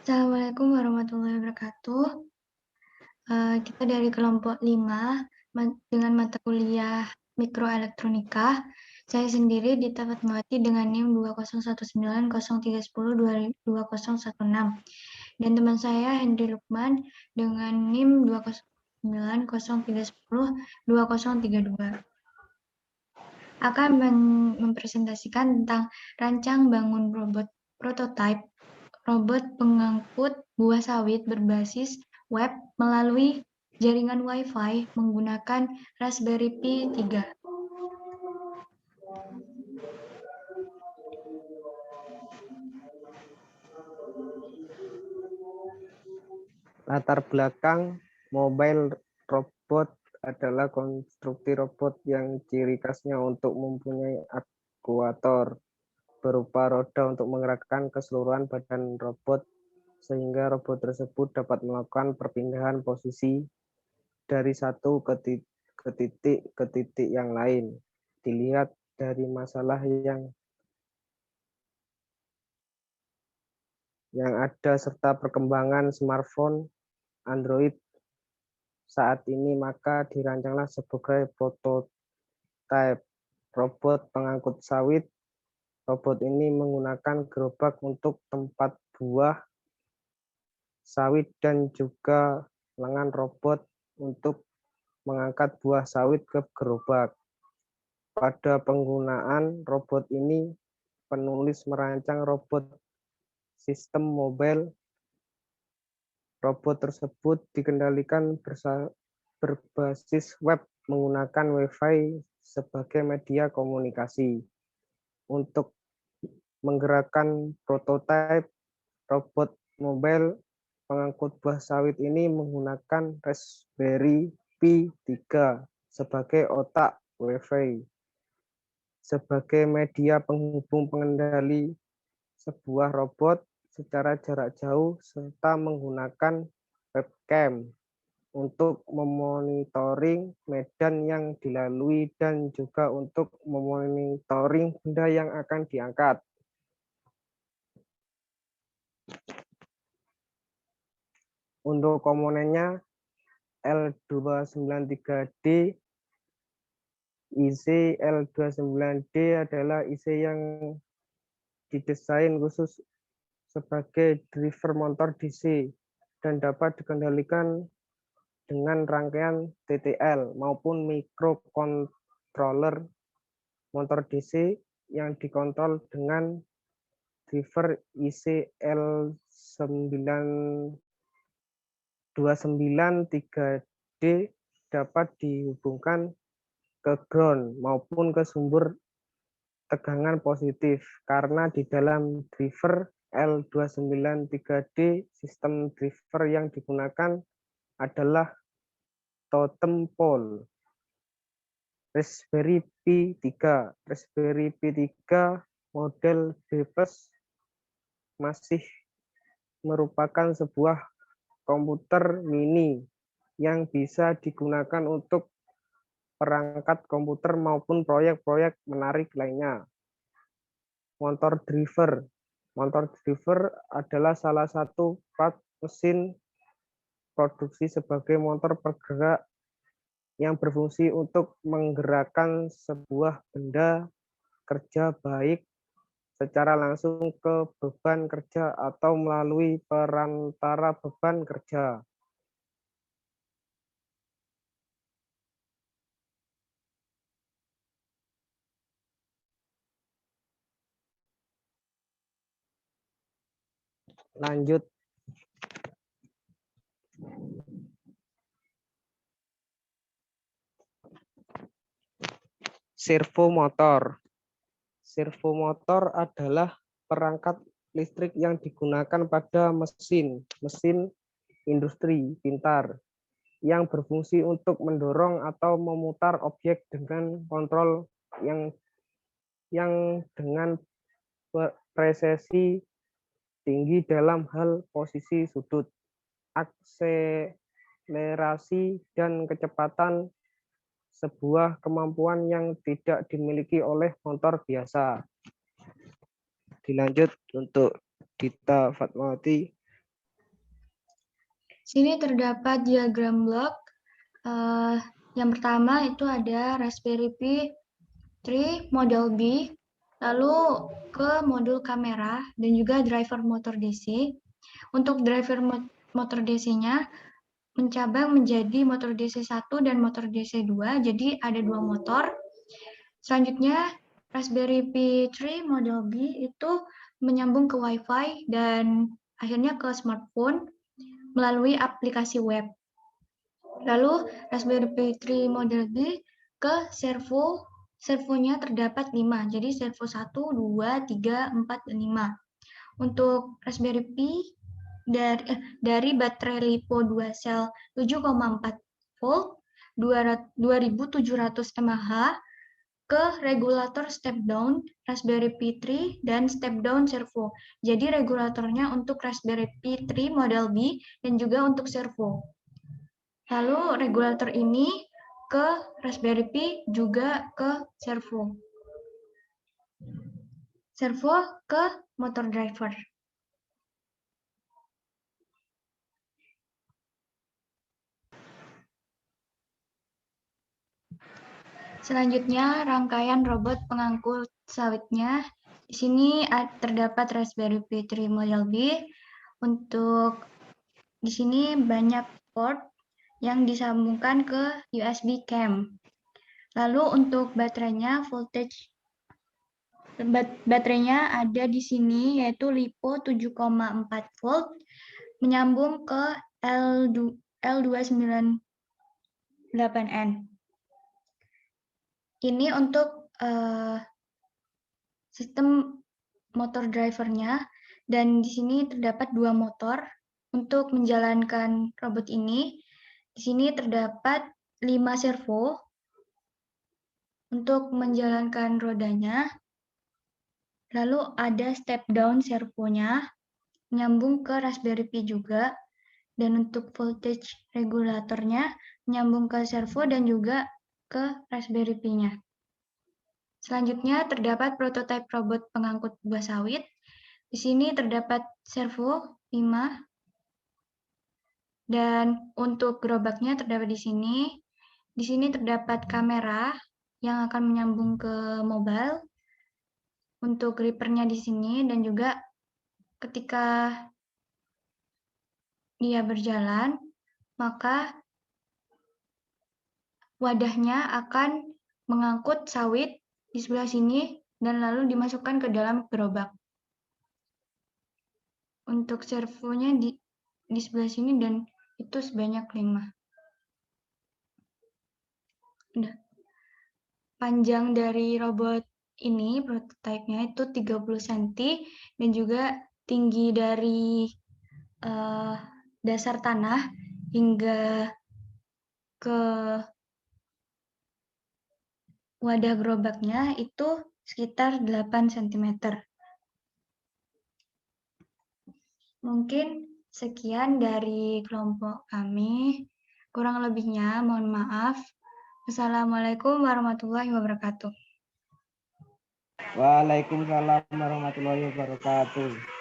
Assalamualaikum warahmatullahi wabarakatuh. Kita dari kelompok 5 dengan mata kuliah Mikroelektronika. Saya sendiri Dita Fatmawati dengan NIM 2019031022016 dan teman saya Hendri Lukman dengan NIM 20903102032 akan mempresentasikan tentang rancang bangun robot prototipe robot pengangkut buah sawit berbasis web melalui jaringan Wi-Fi menggunakan Raspberry Pi 3. Latar belakang mobile robot adalah konstruksi robot yang ciri khasnya untuk mempunyai aktuator berupa roda untuk menggerakkan keseluruhan badan robot sehingga robot tersebut dapat melakukan perpindahan posisi dari satu ke titik yang lain. Dilihat dari masalah yang ada serta perkembangan smartphone Android saat ini, maka dirancanglah sebagai prototipe robot pengangkut sawit. Robot ini menggunakan gerobak untuk tempat buah sawit dan juga lengan robot untuk mengangkat buah sawit ke gerobak. Pada penggunaan robot ini, penulis merancang robot sistem mobile. Robot tersebut dikendalikan berbasis web menggunakan Wi-Fi sebagai media komunikasi. Untuk menggerakkan prototipe robot mobile pengangkut buah sawit ini menggunakan Raspberry Pi 3 sebagai otak Wi-Fi, sebagai media penghubung pengendali sebuah robot secara jarak jauh, serta menggunakan webcam untuk memonitoring medan yang dilalui dan juga untuk memonitoring benda yang akan diangkat. Untuk komponennya, L293D, IC L29D adalah IC yang didesain khusus sebagai driver motor DC dan dapat dikendalikan dengan rangkaian TTL maupun microcontroller motor DC yang dikontrol dengan driver IC L293D dapat dihubungkan ke ground maupun ke sumber tegangan positif, karena di dalam driver L293D sistem driver yang digunakan adalah totem pole. Raspberry Pi 3. Raspberry Pi 3 model B+ masih merupakan sebuah komputer mini yang bisa digunakan untuk perangkat komputer maupun proyek-proyek menarik lainnya. Motor driver. Motor driver adalah salah satu part mesin produksi sebagai motor bergerak yang berfungsi untuk menggerakkan sebuah benda kerja baik secara langsung ke beban kerja atau melalui perantara beban kerja. Lanjut. Servomotor. Servomotor adalah perangkat listrik yang digunakan pada mesin industri pintar yang berfungsi untuk mendorong atau memutar objek dengan kontrol yang dengan presisi tinggi dalam hal posisi sudut, akselerasi, dan kecepatan, sebuah kemampuan yang tidak dimiliki oleh motor biasa. Dilanjut untuk Dita Fatmawati Sini terdapat diagram blok. Yang pertama itu ada Raspberry Pi 3 model B, lalu ke modul kamera dan juga driver motor DC. Untuk driver motor DC-nya mencabang menjadi motor DC 1 dan motor DC 2, jadi ada 2 motor. Selanjutnya Raspberry Pi 3 model B itu menyambung ke Wi-Fi dan akhirnya ke smartphone melalui aplikasi web. Lalu Raspberry Pi 3 model B ke servonya terdapat 5. Jadi servo 1, 2, 3, 4, dan 5. Untuk Raspberry Pi dari baterai LiPo 2 sel 7,4 volt 2700 mAh ke regulator step down Raspberry Pi 3 dan step down servo. Jadi regulatornya untuk Raspberry Pi 3 model B dan juga untuk servo. Lalu regulator ini ke Raspberry Pi juga ke servo. Servo ke motor driver. Selanjutnya, rangkaian robot pengangkut sawitnya. Di sini terdapat Raspberry Pi 3 model B. Untuk di sini banyak port yang disambungkan ke USB cam. Lalu untuk baterainya baterainya ada di sini yaitu LiPo 7,4 volt menyambung ke L298N. Ini untuk sistem motor drivernya, dan di sini terdapat 2 motor untuk menjalankan robot ini. Di sini terdapat 5 servo untuk menjalankan rodanya. Lalu ada step down servonya, nyambung ke Raspberry Pi juga. Dan untuk voltage regulatornya, nyambung ke servo dan juga ke Raspberry Pi-nya. Selanjutnya terdapat prototipe robot pengangkut buah sawit. Di sini terdapat servo 5. Dan untuk gerobaknya terdapat di sini. Di sini terdapat kamera yang akan menyambung ke mobile. Untuk grippernya di sini dan juga ketika dia berjalan, maka wadahnya akan mengangkut sawit di sebelah sini dan lalu dimasukkan ke dalam gerobak. Untuk servonya di sebelah sini dan itu sebanyak 5. Udah. Panjang dari robot ini, prototipe-nya itu 30 cm dan juga tinggi dari dasar tanah hingga ke wadah gerobaknya itu sekitar 8 cm. Mungkin sekian dari kelompok kami. Kurang lebihnya mohon maaf. Wassalamualaikum warahmatullahi wabarakatuh. Waalaikumsalam warahmatullahi wabarakatuh.